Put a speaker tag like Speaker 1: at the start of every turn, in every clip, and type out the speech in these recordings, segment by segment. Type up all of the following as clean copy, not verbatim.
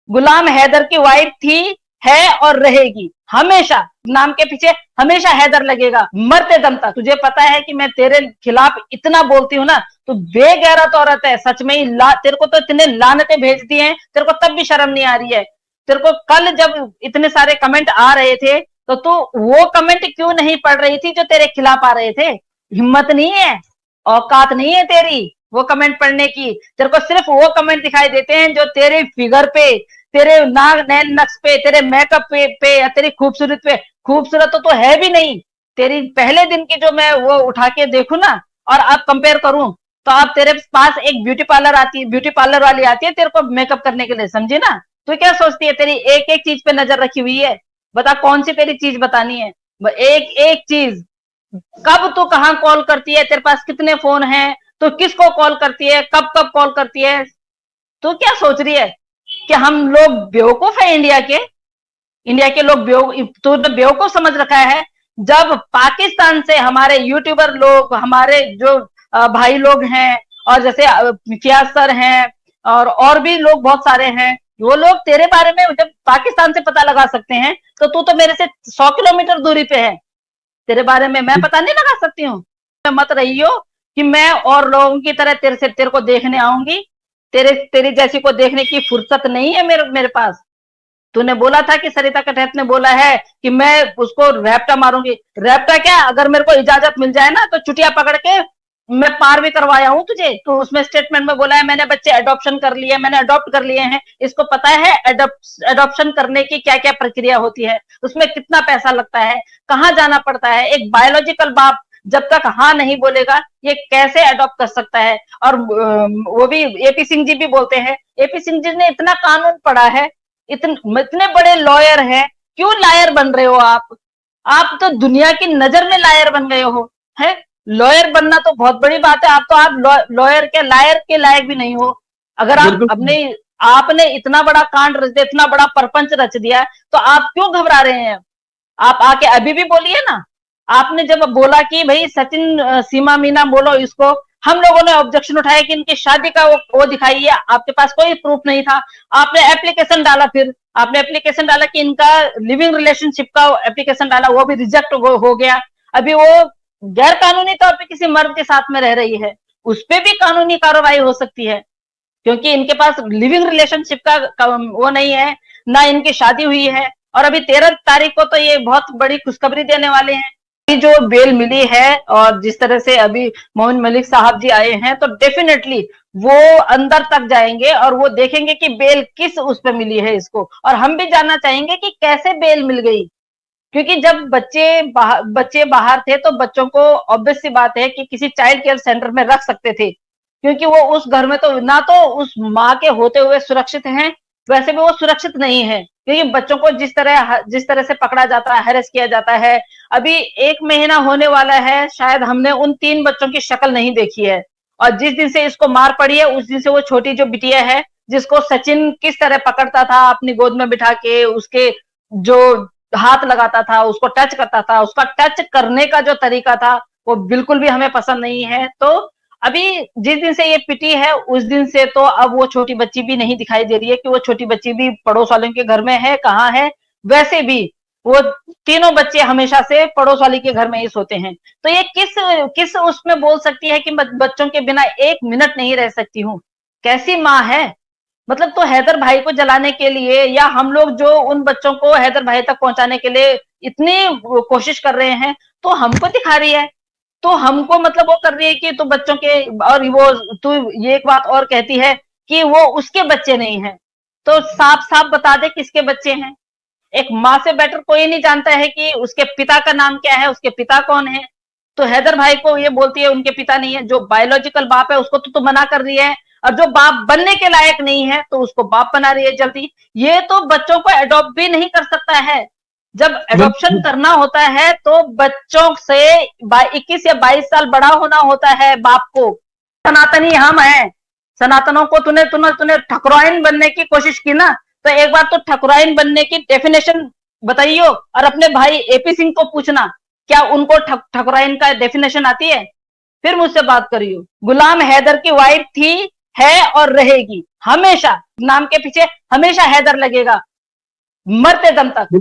Speaker 1: गुलाम हैदर की वाइफ थी, है और रहेगी हमेशा। नाम के पीछे हमेशा हैदर लगेगा मरते दम तक। तुझे पता है कि मैं तेरे खिलाफ इतना बोलती हूँ ना, तो बेगैरत औरत है सच में ही। तेरे को तो इतने लानतें भेज दी हैं, तेरे को तब भी शर्म नहीं आ रही है। तेरे को कल जब इतने सारे कमेंट आ रहे थे, तो तू वो कमेंट क्यों नहीं पढ़ रही थी जो तेरे खिलाफ आ रहे थे? हिम्मत नहीं है, औकात नहीं है तेरी वो कमेंट पढ़ने की। तेरे को सिर्फ वो कमेंट दिखाई देते हैं जो तेरे फिगर पे, तेरे नाक नैन नक्श पे, तेरे मेकअप पे या तेरी खूबसूरत पे। खूबसूरत तो है भी नहीं। तेरी पहले दिन की जो मैं वो उठा के देखूं ना, और अब कंपेयर करूं, तो अब तेरे पास एक ब्यूटी पार्लर आती है, ब्यूटी पार्लर वाली आती है तेरे को मेकअप करने के लिए, समझी ना? तू क्या सोचती है? तेरी एक एक चीज पे नजर रखी हुई है। बता कौन सी तेरी चीज बतानी है? एक एक चीज। कब तू कहां कॉल करती है, तेरे पास कितने फोन हैं, तो किसको कॉल करती है, कब कब कॉल करती है? तू क्या सोच रही है कि हम लोग बेवकूफ है इंडिया के? इंडिया के लोग तूने बेवकूफ समझ रखा है। जब पाकिस्तान से हमारे यूट्यूबर लोग, हमारे जो भाई लोग हैं, और जैसे फियाज सर हैं, और भी लोग बहुत सारे हैं, वो लोग तेरे बारे में जब पाकिस्तान से पता लगा सकते हैं, तो तू तो मेरे से 100 किलोमीटर दूरी पे है। तेरे बारे में मैं पता नहीं लगा सकती हूँ? मत रही हो कि मैं और लोगों की तरह तेरे को देखने आऊंगी। तेरी जैसी को देखने की फुर्सत नहीं है मेरे पास। तूने बोला था कि सरिता कटहत ने बोला है कि मैं उसको रैप्टा मारूंगी। रैप्टा क्या, अगर मेरे को इजाजत मिल जाए ना, तो चुटिया पकड़ के मैं पार भी करवाया हूं तुझे। तो उसमें स्टेटमेंट में बोला है मैंने बच्चे अडॉप्शन कर लिए, मैंने अडॉप्ट कर लिए हैं। इसको पता है अडॉप्शन करने की क्या क्या प्रक्रिया होती है, उसमें कितना पैसा लगता है, कहाँ जाना पड़ता है। एक बायोलॉजिकल बाप जब तक हाँ नहीं बोलेगा, ये कैसे अडॉप्ट कर सकता है? और वो भी एपी सिंह जी भी बोलते हैं। एपी सिंह जी ने इतना कानून पढ़ा है, इतने बड़े लॉयर हैं, क्यों लायर बन रहे हो आप? आप तो दुनिया की नजर में लायर बन गए हो। है, लॉयर बनना तो बहुत बड़ी बात है, आप लॉयर के लायर के लायक भी नहीं हो। अगर आप
Speaker 2: बिल्कुल।
Speaker 1: अपने आपने इतना बड़ा कांड रच दिया, इतना बड़ा परपंच रच दिया, तो आप क्यों घबरा रहे हैं? आप आके अभी भी बोलिए ना। आपने जब बोला कि भाई सचिन सीमा मीना बोलो इसको, हम लोगों ने ऑब्जेक्शन उठाया कि इनकी शादी का वो दिखाइए, आपके पास कोई प्रूफ नहीं था। आपने एप्लीकेशन डाला, फिर आपने एप्लीकेशन डाला कि इनका लिविंग रिलेशनशिप का एप्लीकेशन डाला, वो भी रिजेक्ट हो गया। अभी वो गैर कानूनी तौर पे किसी मर्द के साथ में रह रही है, उस पर भी कानूनी कार्रवाई हो सकती है, क्योंकि इनके पास लिविंग रिलेशनशिप का वो नहीं है, ना इनकी शादी हुई है। और अभी 13 तारीख को तो ये बहुत बड़ी खुशखबरी देने वाले हैं। जो बेल मिली है, और जिस तरह से अभी मोहन मलिक साहब जी आए हैं, तो डेफिनेटली वो अंदर तक जाएंगे और वो देखेंगे कि बेल किस उस पे मिली है इसको। और हम भी जानना चाहेंगे कि कैसे बेल मिल गई, क्योंकि जब बच्चे बाहर थे, तो बच्चों को ऑब्वियस सी बात है कि किसी चाइल्ड केयर सेंटर में रख सकते थे, क्योंकि वो उस घर में तो ना तो उस माँ के होते हुए सुरक्षित हैं, वैसे भी वो सुरक्षित नहीं है, क्योंकि बच्चों को जिस तरह से पकड़ा जाता है, हैरेस किया जाता है। अभी 1 महीना होने वाला है, शायद हमने उन 3 बच्चों की शक्ल नहीं देखी है। और जिस दिन से इसको मार पड़ी है, उस दिन से वो छोटी जो बिटिया है, जिसको सचिन किस तरह पकड़ता था अपनी गोद में बिठा के, उसके जो हाथ लगाता था, उसको टच करता था, उसका टच करने का जो तरीका था, वो बिल्कुल भी हमें पसंद नहीं है। तो अभी जिस दिन से ये पिटी है, उस दिन से तो अब वो छोटी बच्ची भी नहीं दिखाई दे रही है कि वो छोटी बच्ची भी पड़ोस वालों के घर में है, कहाँ है। वैसे भी वो तीनों बच्चे हमेशा से पड़ोस वाली के घर में ही सोते हैं। तो ये किस किस उसमें बोल सकती है कि बच्चों के बिना 1 मिनट नहीं रह सकती हूँ? कैसी माँ है? मतलब तो हैदर भाई को जलाने के लिए, या हम लोग जो उन बच्चों को हैदर भाई तक पहुंचाने के लिए इतनी कोशिश कर रहे हैं, तो हमको दिखा रही है, तो हमको मतलब वो कर रही है कि तो बच्चों के, और वो तू ये एक बात और कहती है कि वो उसके बच्चे नहीं है। तो साफ साफ बता दे किसके बच्चे हैं। एक माँ से बेटर कोई नहीं जानता है कि उसके पिता का नाम क्या है, उसके पिता कौन है। तो हैदर भाई को ये बोलती है उनके पिता नहीं है, जो बायोलॉजिकल बाप है उसको तो मना कर रही है, और जो बाप बनने के लायक नहीं है तो उसको बाप बना रही है जल्दी। ये तो बच्चों को अडॉप्ट भी नहीं कर सकता है। जब एडॉप्शन
Speaker 2: बिल्कुल।
Speaker 1: करना होता है तो बच्चों से 21 या 22 साल बड़ा होना होता है बाप को। सनातनी हम हैं, सनातनों को तूने तूने तूने ठकुराइन बनने की कोशिश की ना, तो एक बार तो ठकुराइन बनने की डेफिनेशन बताइयो, और अपने भाई एपी सिंह को पूछना क्या उनको ठकुराइन का डेफिनेशन आती है, फिर मुझसे बात करियो। गुलाम हैदर की वाइफ थी, है और रहेगी हमेशा नाम के पीछे हमेशा हैदर लगेगा, मरते दम तक।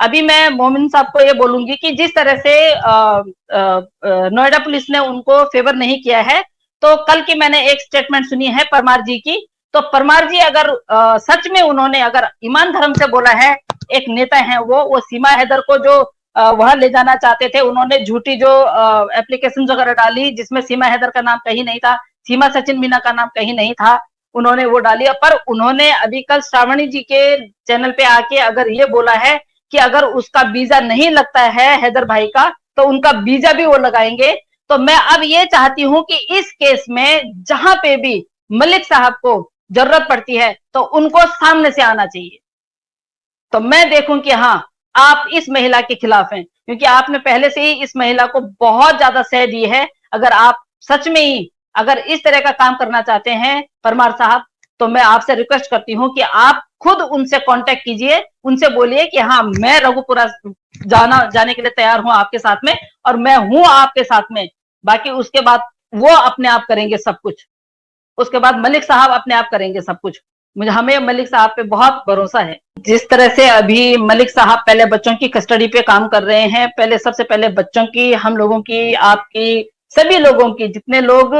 Speaker 1: अभी मैं मोमिन साहब को ये बोलूंगी कि जिस तरह से नोएडा पुलिस ने उनको फेवर नहीं किया है, तो कल की मैंने एक स्टेटमेंट सुनी है परमार जी की, तो परमार जी अगर सच में उन्होंने अगर ईमान धर्म से बोला है, एक नेता है वो सीमा हैदर को जो वहां ले जाना चाहते थे, उन्होंने झूठी जो एप्लीकेशन वगैरह डाली जिसमें सीमा हैदर का नाम कहीं नहीं था, सीमा सचिन मीना का नाम कहीं नहीं था, उन्होंने वो डाली। पर उन्होंने अभी कल श्रावणी जी के चैनल पे आके अगर ये बोला है कि अगर उसका वीजा नहीं लगता है हैदर भाई का, तो उनका वीजा भी वो लगाएंगे। तो मैं अब ये चाहती हूं कि इस केस में जहां पे भी मलिक साहब को जरूरत पड़ती है तो उनको सामने से आना चाहिए, तो मैं देखूं कि हाँ आप इस महिला के खिलाफ हैं, क्योंकि आपने पहले से ही इस महिला को बहुत ज्यादा सह दी है। अगर आप सच में ही अगर इस तरह का काम करना चाहते हैं परमार साहब, तो मैं आपसे रिक्वेस्ट करती हूं कि आप खुद उनसे कांटेक्ट कीजिए, उनसे बोलिए कि हाँ मैं रघुपुरा जाने के लिए तैयार हूं आपके साथ में, और मैं हूं आपके साथ में। बाकी उसके बाद वो अपने आप करेंगे सब कुछ, उसके बाद मलिक साहब अपने आप करेंगे सब कुछ। मुझे हमें मलिक साहब पे बहुत भरोसा है। जिस तरह से अभी मलिक साहब पहले बच्चों की कस्टडी पे काम कर रहे हैं, पहले सबसे पहले बच्चों की, हम लोगों की, आपकी, सभी लोगों की, जितने लोग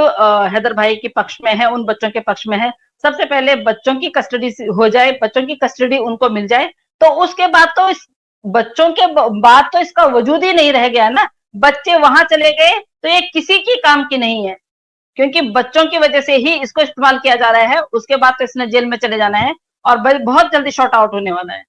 Speaker 1: हैदर भाई के पक्ष में है, उन बच्चों के पक्ष में है, सबसे पहले बच्चों की कस्टडी हो जाए, बच्चों की कस्टडी उनको मिल जाए, तो उसके बाद तो इस बच्चों के बाद तो इसका वजूद ही नहीं रह गया ना। बच्चे वहां चले गए तो ये किसी की काम की नहीं है, क्योंकि बच्चों की वजह से ही इसको इस्तेमाल किया जा रहा है। उसके बाद तो इसने जेल में चले जाना है और बहुत जल्दी शॉर्ट आउट होने वाला है।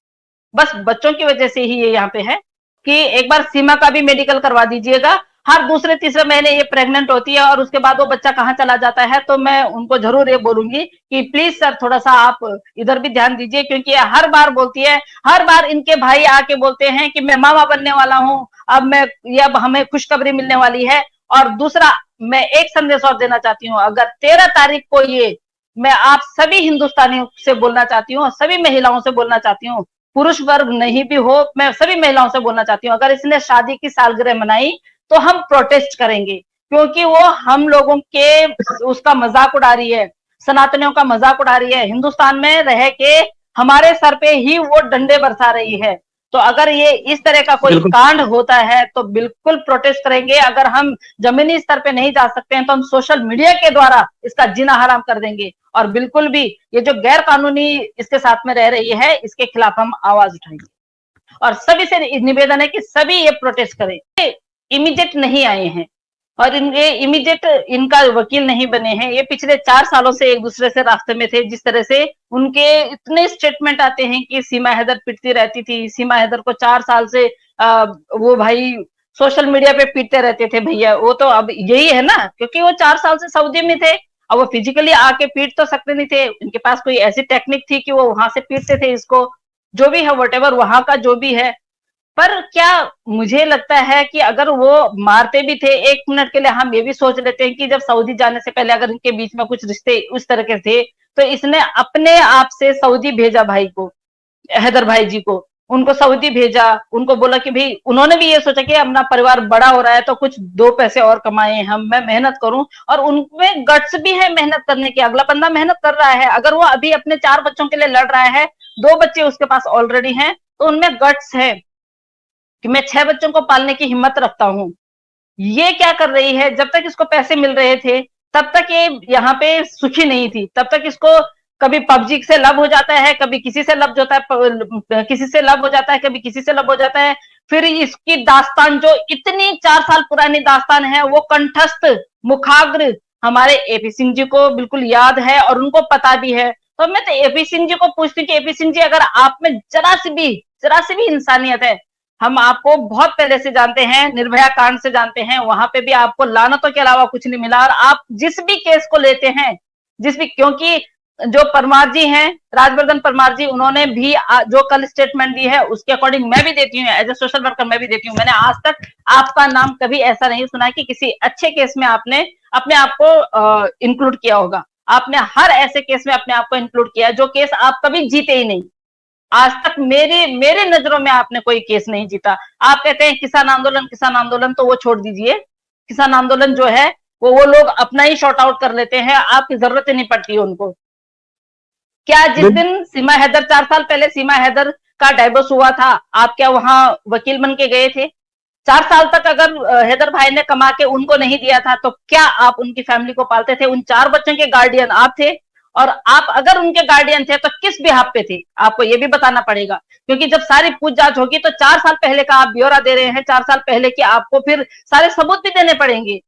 Speaker 1: बस बच्चों की वजह से ही ये यहाँ पे है कि एक बार सीमा का भी मेडिकल करवा दीजिएगा। हर दूसरे तीसरे महीने ये प्रेग्नेंट होती है और उसके बाद वो बच्चा कहाँ चला जाता है, तो मैं उनको जरूर ये बोलूंगी कि प्लीज सर थोड़ा सा आप इधर भी ध्यान दीजिए, क्योंकि ये हर बार बोलती है, हर बार इनके भाई आके बोलते हैं कि मैं मामा बनने वाला हूँ, अब हमें खुशखबरी मिलने वाली है। और दूसरा, मैं एक संदेश और देना चाहती हूँ, अगर 13 तारीख को ये, मैं आप सभी हिंदुस्तानियों से बोलना चाहती हूँ, सभी महिलाओं से बोलना चाहती हूँ, पुरुष वर्ग नहीं भी हो, मैं सभी महिलाओं से बोलना चाहती हूँ, अगर इसने शादी की सालगिरह मनाई तो हम प्रोटेस्ट करेंगे, क्योंकि वो हम लोगों के उसका मजाक उड़ा रही है, सनातनियों का मजाक उड़ा रही है, हिंदुस्तान में रह के हमारे सर पे ही वो डंडे बरसा रही है। तो अगर ये इस तरह का कोई कांड होता है तो बिल्कुल प्रोटेस्ट करेंगे। अगर हम जमीनी स्तर पे नहीं जा सकते हैं तो हम सोशल मीडिया के द्वारा इसका जीना हराम कर देंगे, और बिल्कुल भी ये जो गैर कानूनी इसके साथ में रह रही है इसके खिलाफ हम आवाज उठाएंगे। और सभी से निवेदन है कि सभी ये प्रोटेस्ट करें। इमीडिएट नहीं आए हैं और ये इमीडिएट इनका वकील नहीं बने हैं, ये पिछले 4 सालों से एक दूसरे से रास्ते में थे। जिस तरह से उनके इतने स्टेटमेंट आते हैं कि सीमा हैदर पिटती रहती थी, सीमा हैदर को 4 साल से वो भाई सोशल मीडिया पे पीटते रहते थे भैया, वो तो अब यही है ना, क्योंकि वो 4 साल से सऊदी में थे। अब वो फिजिकली आके पीट तो सकते नहीं थे, उनके पास कोई ऐसी टेक्निक थी कि वो वहां से पीटते थे इसको, जो भी है वटेवर वहां का जो भी है। पर क्या मुझे लगता है कि अगर वो मारते भी थे, 1 मिनट के लिए हम ये भी सोच लेते हैं कि जब सऊदी जाने से पहले अगर इनके बीच में कुछ रिश्ते उस तरह के थे, तो इसने अपने आप से सऊदी भेजा भाई को, हैदर भाई जी को, उनको सऊदी भेजा, उनको बोला कि भाई, उन्होंने भी ये सोचा कि अपना परिवार बड़ा हो रहा है तो कुछ 2 पैसे और कमाए हम, मैं मेहनत करूं, और उनमें गट्स भी है मेहनत करने की। अगला बंदा मेहनत कर रहा है, अगर वो अभी अपने 4 बच्चों के लिए लड़ रहा है, 2 बच्चे उसके पास ऑलरेडी हैं, तो उनमें गट्स है कि मैं 6 बच्चों को पालने की हिम्मत रखता हूं। ये क्या कर रही है, जब तक इसको पैसे मिल रहे थे तब तक ये यहाँ पे सुखी नहीं थी, तब तक इसको कभी पबजी से लब हो जाता है, कभी किसी से लब होता है, किसी से लब हो जाता है, कभी किसी से लब हो जाता है। फिर इसकी दास्तान जो इतनी 4 साल पुरानी दास्तान है, वो कंठस्थ मुखाग्र हमारे एपी सिंह जी को बिल्कुल याद है और उनको पता भी है। तो मैं तो एपी सिंह जी को पूछती हूँ कि एपी सिंह जी, अगर आप में जरा सी भी इंसानियत है, हम आपको बहुत पहले से जानते हैं, निर्भया कांड से जानते हैं, वहां पे भी आपको लानतों के अलावा कुछ नहीं मिला, और आप जिस भी केस को लेते हैं, क्योंकि जो परमार जी हैं, राजवर्धन परमार जी, उन्होंने भी जो कल स्टेटमेंट दी है उसके अकॉर्डिंग मैं भी देती हूँ, एज ए सोशल वर्कर मैं भी देती हूँ। मैंने आज तक आपका नाम कभी ऐसा नहीं सुना कि किसी अच्छे केस में आपने अपने आप को इंक्लूड किया होगा। आपने हर ऐसे केस में अपने आप को इंक्लूड किया जो केस आप कभी जीते ही नहीं। आज तक मेरे नजरों में आपने कोई केस नहीं जीता। आप कहते हैं किसान आंदोलन, तो वो छोड़ दीजिए, किसान आंदोलन जो है वो लोग अपना ही शॉर्ट आउट कर लेते हैं, आपकी जरूरत ही नहीं पड़ती उनको। क्या जिस दिन सीमा हैदर 4 साल पहले सीमा हैदर का डाइवोर्स हुआ था, आप क्या वहां वकील बन के गए थे? 4 साल तक अगर हैदर भाई ने कमा के उनको नहीं दिया था तो क्या आप उनकी फैमिली को पालते थे? उन 4 बच्चों के गार्डियन आप थे, और आप अगर उनके गार्डियन थे तो किस बिहाफ पे थे, आपको ये भी बताना पड़ेगा। क्योंकि जब सारी पूछताछ होगी तो 4 साल पहले का आप ब्यौरा दे रहे हैं, 4 साल पहले की आपको फिर सारे सबूत भी देने पड़ेंगे।